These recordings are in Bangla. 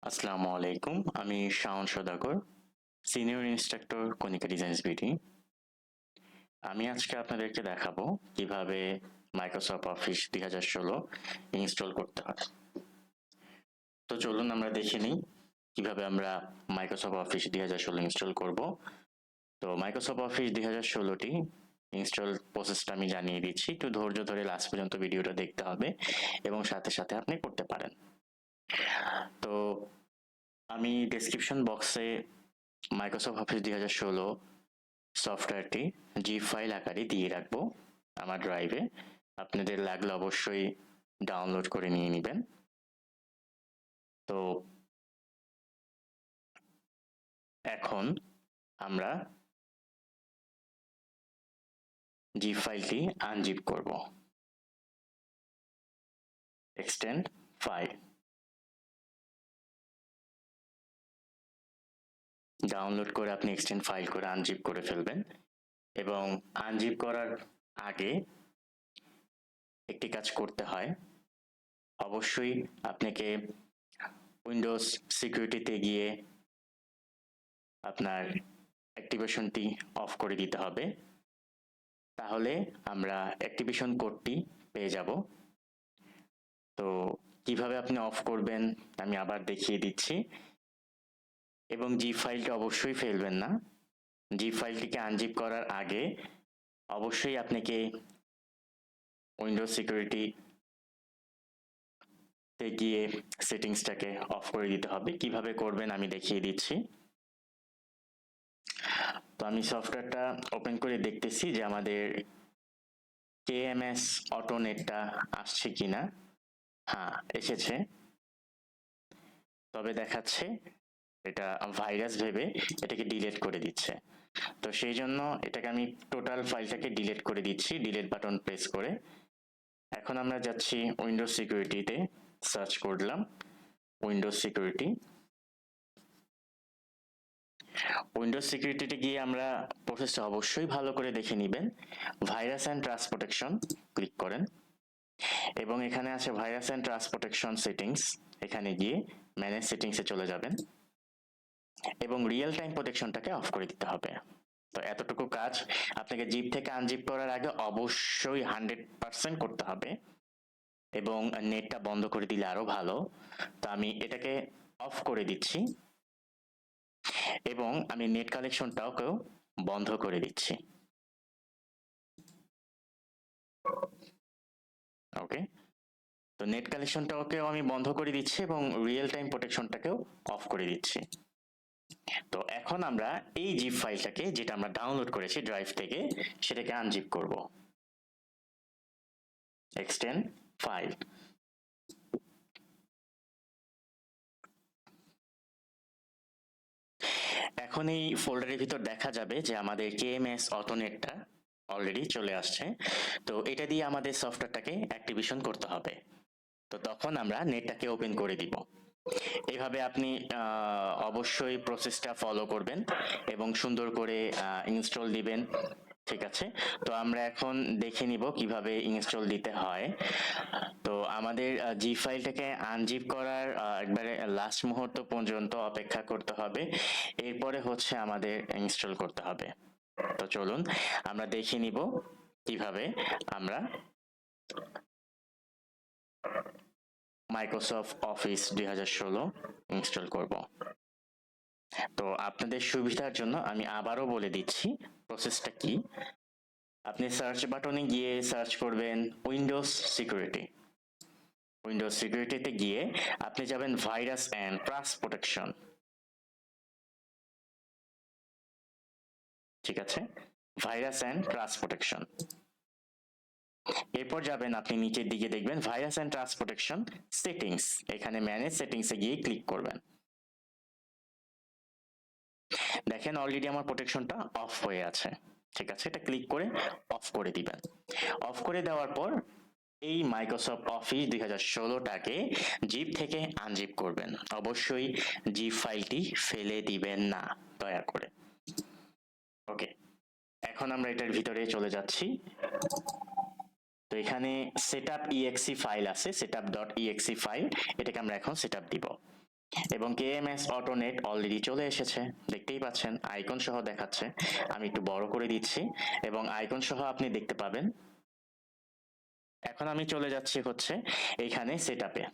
আসসালামু আলাইকুম, আমি Shawon Saudagar, senior instructor Konika designs BD. আমি আজকে আপনাদেরকে দেখাবো কিভাবে মাইক্রোসফট অফিস 2016 ইনস্টল করতে হয়। তো চলুন আমরা দেখে নিই কিভাবে আমরা মাইক্রোসফট অফিস 2016 ইনস্টল করব। তো মাইক্রোসফট অফিস 2016টি ইনস্টল প্রসেসটা আমি জানিয়ে দিচ্ছি, একটু ধৈর্য ধরে লাস্ট পর্যন্ত ভিডিওটা দেখতে হবে এবং সাথে সাথে আপনি করতে পারেন। তো আমি ডেসক্রিপশন বক্সে মাইক্রোসফট অফিস 2016 সফটওয়্যারটি জিপ ফাইল আকারে দিয়ে রাখবো আমার ড্রাইভে। আপনাদের লাগলে অবশ্যই ডাউনলোড করে নিয়ে নেবেন। তো এখন আমরা জিপ ফাইলটি আনজিপ করব। এক্সটেন্ড ফাইল ডাউনলোড করে আপনি এক্সটেন্ড ফাইল করে আনজিপ করে ফেলবেন এবং আনজিপ করার আগে একটি কাজ করতে হয়। অবশ্যই আপনাকে উইন্ডোজ সিকিউরিটিতে গিয়ে আপনার অ্যাক্টিভেশনটি অফ করে দিতে হবে, তাহলে আমরা অ্যাক্টিভেশন কোডটি পেয়ে যাব। তো কিভাবে আপনি অফ করবেন আমি আবার দেখিয়ে দিচ্ছি। এবং জিপ ফাইলটি অবশ্যই ফেলবেন না। জিপ ফাইলটিকে আনজিপ করার আগে অবশ্যই আপনাকে উইন্ডোজ সিকিউরিটি তে গিয়ে সেটিংসটাকে অফ করে দিতে হবে। কিভাবে করবেন আমি দেখিয়ে দিচ্ছি। তো আমি সফটওয়্যারটা ওপেন করে দেখতেছি যে আমাদের কেএমএস অটোনেটটা আসছে কিনা। হ্যাঁ, এসেছে, তবে দেখাচ্ছে এটা ভাইরাস ভেবে এটাকে ডিলিট করে দিচ্ছে। তো সেই জন্য এটাকে আমি টোটাল ফাইলটাকে ডিলিট করে দিচ্ছি, ডিলিট বাটন প্রেস করে। এখন আমরা যাচ্ছি উইন্ডোজ সিকিউরিটিতে, সার্চ করলাম উইন্ডোজ সিকিউরিটি। উইন্ডোজ সিকিউরিটিতে গিয়ে আমরা প্রসেসটা অবশ্যই ভালো করে দেখে নেবেন। Virus and trust protection click করেন এবং এখানে আছে virus and trust protection settings. এখানে গিয়ে ম্যানেজ সেটিংসে চলে যাবেন এবং রিয়েল টাইম প্রোটেকশনটাকে অফ করে দিতে হবে। তো এতটুকু কাজ আপনাকে জিপ থেকে আনজিপ করার আগে অবশ্যই 100% করতে হবে এবং নেটটা বন্ধ করে দিলে আরো ভালো। তো আমি এটাকে অফ করে দিচ্ছি এবং আমি নেট কানেকশনটাকেও বন্ধ করে দিচ্ছি। ওকে, তো নেট কানেকশনটাকেও আমি বন্ধ করে দিচ্ছি এবং রিয়েল টাইম প্রোটেকশনটাকেও অফ করে দিচ্ছি। তো এখন আমরা এই জিপ ফাইলটাকে, যেটা আমরা ডাউনলোড করেছি ড্রাইভ থেকে, সেটাকে আনজিপ করব। Extend file. এখন এই ফোল্ডারের ভিতর দেখা যাবে যে আমাদের কেএমএস অটোনেটটা অলরেডি চলে আসছে। তো এটা দিয়ে আমাদের সফটওয়্যারটাকে অ্যাক্টিভেশন করতে হবে। তো তখন আমরা নেটটাকে ওপেন করে দিব। এইভাবে আপনি অবশ্যই প্রসেসটা ফলো করবেন এবং সুন্দর করে ইনস্টল দিবেন। ঠিক আছে, তো আমরা এখন দেখে নিব কিভাবে ইনস্টল দিতে হয়। তো আমাদের জি ফাইলটাকে আনজিপ করার একবারে লাস্ট মুহূর্ত পর্যন্ত অপেক্ষা করতে হবে, এরপরে হচ্ছে আমাদের ইনস্টল করতে হবে। তো চলুন আমরা দেখে নিব কিভাবে আমরা মাইক্রোসফট অফিস 2016 ইনস্টল করব। তো আপনাদের সুবিধার জন্য আমি আবারও বলে দিচ্ছি প্রসেসটা কি। আপনি সার্চ বাটনে গিয়ে সার্চ করবেন উইন্ডোজ সিকিউরিটি। উইন্ডোজ সিকিউরিটিতে গিয়ে আপনি যাবেন ভাইরাস অ্যান্ড ট্রাস্ট প্রোটেকশন। ঠিক আছে, ভাইরাস অ্যান্ড ট্রাস্ট প্রোটেকশন। এরপর যাবেন আপনি নিচের দিকে দেখবেন virus and trust protection settings. এখানে ম্যানেজ সেটিংসে গিয়ে ক্লিক করবেন। দেখেন অলরেডি আমার প্রোটেকশনটা অফ হয়ে আছে। ঠিক আছে, এটা ক্লিক করে অফ করে দিবেন। অফ করে দেওয়ার পর এই মাইক্রোসফট অফিস 2016টাকে জিপ থেকে আনজিপ করবেন। অবশ্যই জিপ ফাইলটি ফেলে দিবেন না দয়া করে। ওকে, এখন আমরা এটার ভিতরে চলে যাচ্ছি। তো এখানে সেটআপ ইএক্সি ফাইল আছে, সেটআপ.exe ফাইল, এটাকে আমরা এখন সেটআপ দিব। এবং কেএমএস অটোনেট অলরেডি চলে এসেছে, দেখতেই পাচ্ছেন আইকন সহ দেখাচ্ছে। আমি একটু বড় করে দিচ্ছি এবং আইকন সহ আপনি দেখতে পাবেন। এখন আমি চলে যাচ্ছি হচ্ছে এইখানে সেটআপে।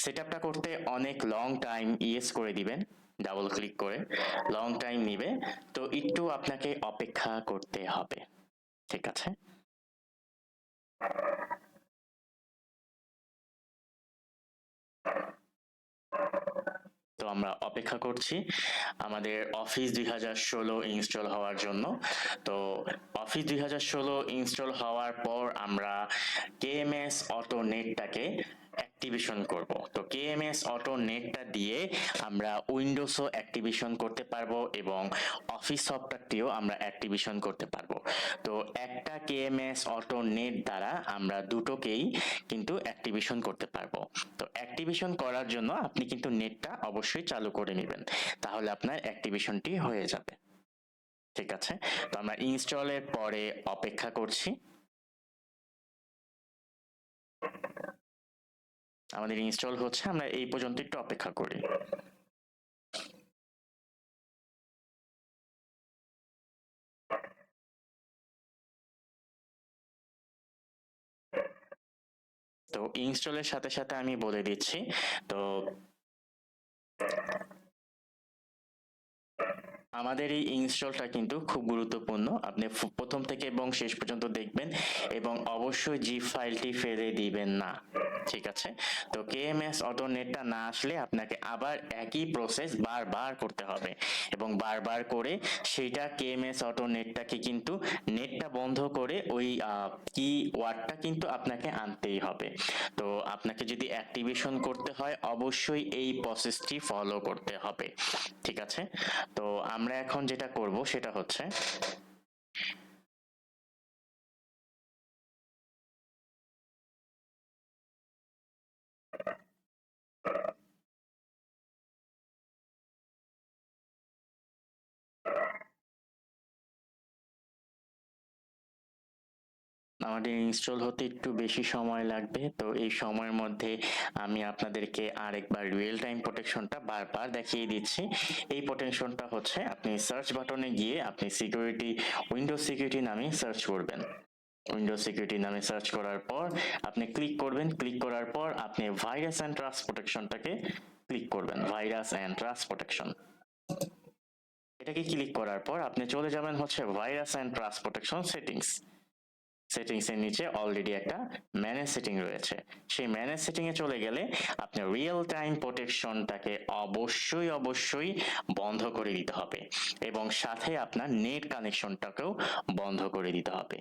সেটআপটা করতে অনেক লং টাইম ইয়েস করে দিবেন, ডাবল ক্লিক করে লং টাইম নিবে, তো একটু আপনাকে অপেক্ষা করতে হবে, ঠিক আছে। তো আমরা অপেক্ষা করছি আমাদের অফিস 2016 ইনস্টল হওয়ার জন্য। তো অফিস 2016 ইনস্টল হওয়ার পর আমরা কেএমএস অটো নেটটাকে অ্যাক্টিভেশন করব। তো কেএমএস অটো নেটটা দিয়ে আমরা উইন্ডোজও অ্যাক্টিভেশন করতে পারবো এবং অফিস সফটওয়্যারটিও আমরা অ্যাক্টিভেশন করতে পারবো। তো একটা কেএমএস অটো নেট দ্বারা আমরা দুটোকেই কিন্তু অ্যাক্টিভেশন করতে পারবো। তো অ্যাক্টিভেশন করার জন্য আপনি কিন্তু নেটটা অবশ্যই চালু করে নেবেন, তাহলে আপনার অ্যাক্টিভেশনটি হয়ে যাবে, ঠিক আছে। তো আমরা ইনস্টলের পরে অপেক্ষা করছি। আমাদের ইনস্টল হচ্ছে, আমরা এই পর্যন্ত একটু অপেক্ষা করি। তো ইনস্টলের সাথে সাথে আমি বলে দিচ্ছি, তো আমাদের এই ইনস্টলটা কিন্তু খুব গুরুত্বপূর্ণ, আপনি প্রথম থেকে এবং শেষ পর্যন্ত দেখবেন এবং অবশ্যই জিপ ফাইলটি ফেলে দিবেন না, ঠিক আছে। তো কেএমএস অটো নেটটা না আসলে আপনাকে আবার একই প্রসেস বারবার করতে হবে এবং বারবার করে সেইটা কেএমএস অটো নেটটাকে কিন্তু নেটটা বন্ধ করে ওই কি ওয়ার্ডটা কিন্তু আপনাকে আনতেই হবে। তো আপনাকে যদি অ্যাক্টিভেশন করতে হয় অবশ্যই এই প্রসেসটি ফলো করতে হবে, ঠিক আছে। তো আমরা এখন যেটা করব সেটা হচ্ছে আমাদের ইনস্টল হতে একটু বেশি সময় লাগবে, তো এই সময়ের মধ্যে আমি আপনাদেরকে আরেকবার রিয়েল টাইম প্রোটেকশনটা বারবার দেখিয়ে দিচ্ছি। এই প্রোটেকশনটা হচ্ছে আপনি সার্চ বাটনে গিয়ে আপনি সিকিউরিটি, উইন্ডোজ সিকিউরিটি নামে সার্চ করবেন। উইন্ডোজ সিকিউরিটি নামে সার্চ করার পর আপনি ক্লিক করবেন, ক্লিক করার পর আপনি ভাইরাস অ্যান্ড ট্রাস্ট প্রোটেকশনটাকে ক্লিক করবেন, ভাইরাস অ্যান্ড ট্রাস্ট প্রোটেকশন। এটাকে ক্লিক করার পর আপনি চলে যাবেন হচ্ছে virus and trust protection settings. Settings এর নিচে অলরেডি একটা ম্যানেজ সেটিং রয়েছে, সেই ম্যানেজ সেটিং এ চলে গেলে আপনি রিয়েল টাইম প্রোটেকশনটাকে অবশ্যই অবশ্যই বন্ধ করে দিতে হবে এবং সাথে আপনার নেট কানেকশনটাকেও বন্ধ করে দিতে হবে।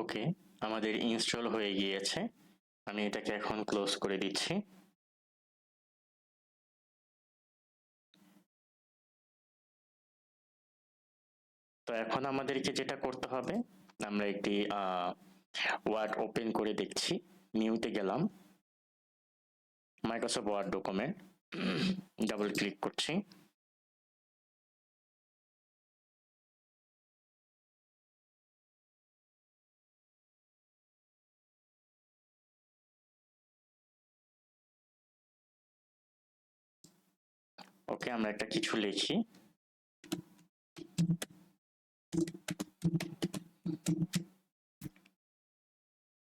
ওকে, আমাদের ইনস্টল হয়ে গিয়েছে, আমি এটাকে এখন ক্লোজ করে দিচ্ছি। তো এখন আমাদেরকে যেটা করতে হবে, আমরা একটি ওয়ার্ড ওপেন করে দেখছি, নিউতে গেলাম, Microsoft Word document, double click করছি। ওকে, আমরা একটা কিছু লিখি।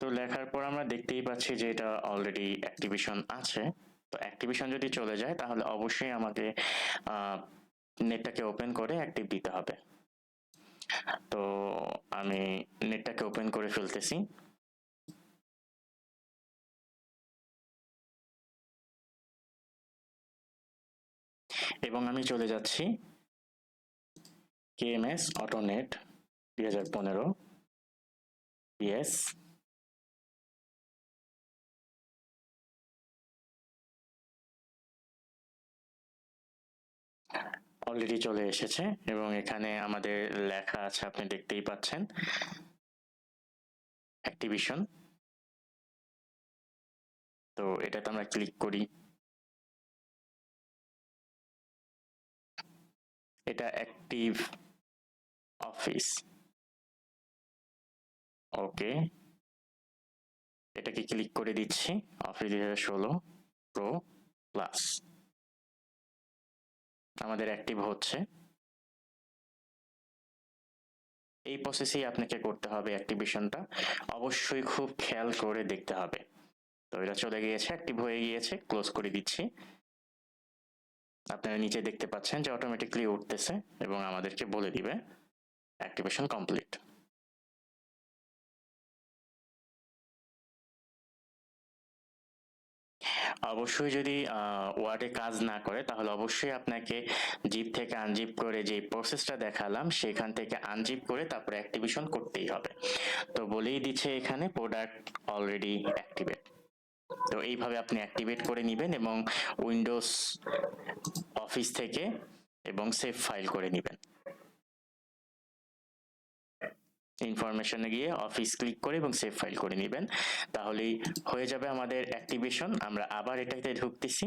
তো লেখার পর আমরা দেখতেই পাচ্ছি যে এটা অলরেডি অ্যাক্টিভেশন আছে। তো অ্যাক্টিভেশন যদি চলে যায় তাহলে অবশ্যই আমাকে নেটটাকে ওপেন করে অ্যাক্টিভ দিতে হবে। তো আমি নেটটাকে ওপেন করে ফেলতেছি। এবং আমি চলে যাচ্ছি কেএমএস অটোনেট 2015 ইয়েস। অলরেডি চলে এসেছে এবং এখানে আমাদের লেখা আছে, আপনি দেখতেই পাচ্ছেন অ্যাক্টিভেশন। তো এটাতে আমরা ক্লিক করি। এটা অ্যাক্টিভ অফিস। ওকে, এটাকে ক্লিক করে দিচ্ছি। অফিস 2016 প্রো প্লাস আমাদের অ্যাক্টিভ হচ্ছে। এই প্রসেসেই আপনাকে করতে হবে অ্যাক্টিভেশনটা, অবশ্যই খুব খেয়াল করে দেখতে হবে। তো এটা চলে গিয়েছে, অ্যাক্টিভ হয়ে গিয়েছে, ক্লোজ করে দিচ্ছি। আপনারা নিচে দেখতে পাচ্ছেন যে অটোমেটিকলি উঠতেছে এবং আমাদেরকে বলে দিবে অ্যাক্টিভেশন কমপ্লিট। অবশ্যই যদি ওয়ার্ডে কাজ না করে তাহলে অবশ্যই আপনাকে জিপ থেকে আনজিপ করে যে প্রসেসটা দেখালাম সেখান থেকে আনজিপ করে তারপরে অ্যাক্টিভেশন করতেই হবে। তো বলেই দিচ্ছে এখানে প্রোডাক্ট অলরেডি অ্যাক্টিভেট। তো এইভাবে আপনি অ্যাক্টিভেট করে নেবেন এবং উইন্ডোজ অফিস থেকে এবং সেভ ফাইল করে নেবেন। ইনফরমেশনে গিয়ে অফিস ক্লিক করে এবং সেভ ফাইল করে নেবেন, তাহলেই হয়ে যাবে আমাদের অ্যাক্টিভেশন। আমরা আবার এটাতে ঢুকতেছি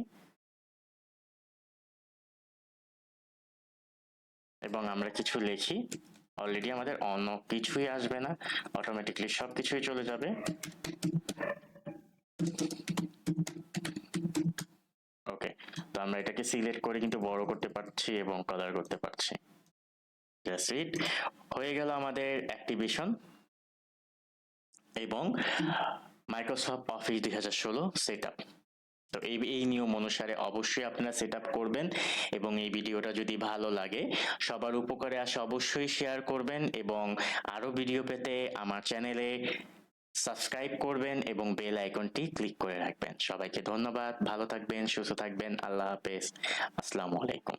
এবং আমরা কিছু লিখি। অলরেডি আমাদের অন্য কিছুই আসবে না, অটোমেটিকলি সবকিছুই চলে যাবে। ওকে, তো আমরা এটাকে সিলেক্ট করে কিন্তু বড় করতে পারছি এবং কালার করতে পারছি। দ্যাটস ইট, হয়ে গেল আমাদের অ্যাক্টিভেশন এবং মাইক্রোসফট অফিস 2016 সেটআপ। তো এই নিয়ম অনুসারে অবশ্যই আপনারা সেটআপ করবেন এবং এই ভিডিওটা যদি ভালো লাগে সবার উপকারে আসে অবশ্যই শেয়ার করবেন এবং আরো ভিডিও পেতে আমার চ্যানেলে সাবস্ক্রাইব করবেন এবং বেল আইকনটি ক্লিক করে রাখবেন। সবাইকে ধন্যবাদ, ভালো থাকবেন, সুস্থ থাকবেন, আল্লাহ হাফেজ, আসসালামু আলাইকুম।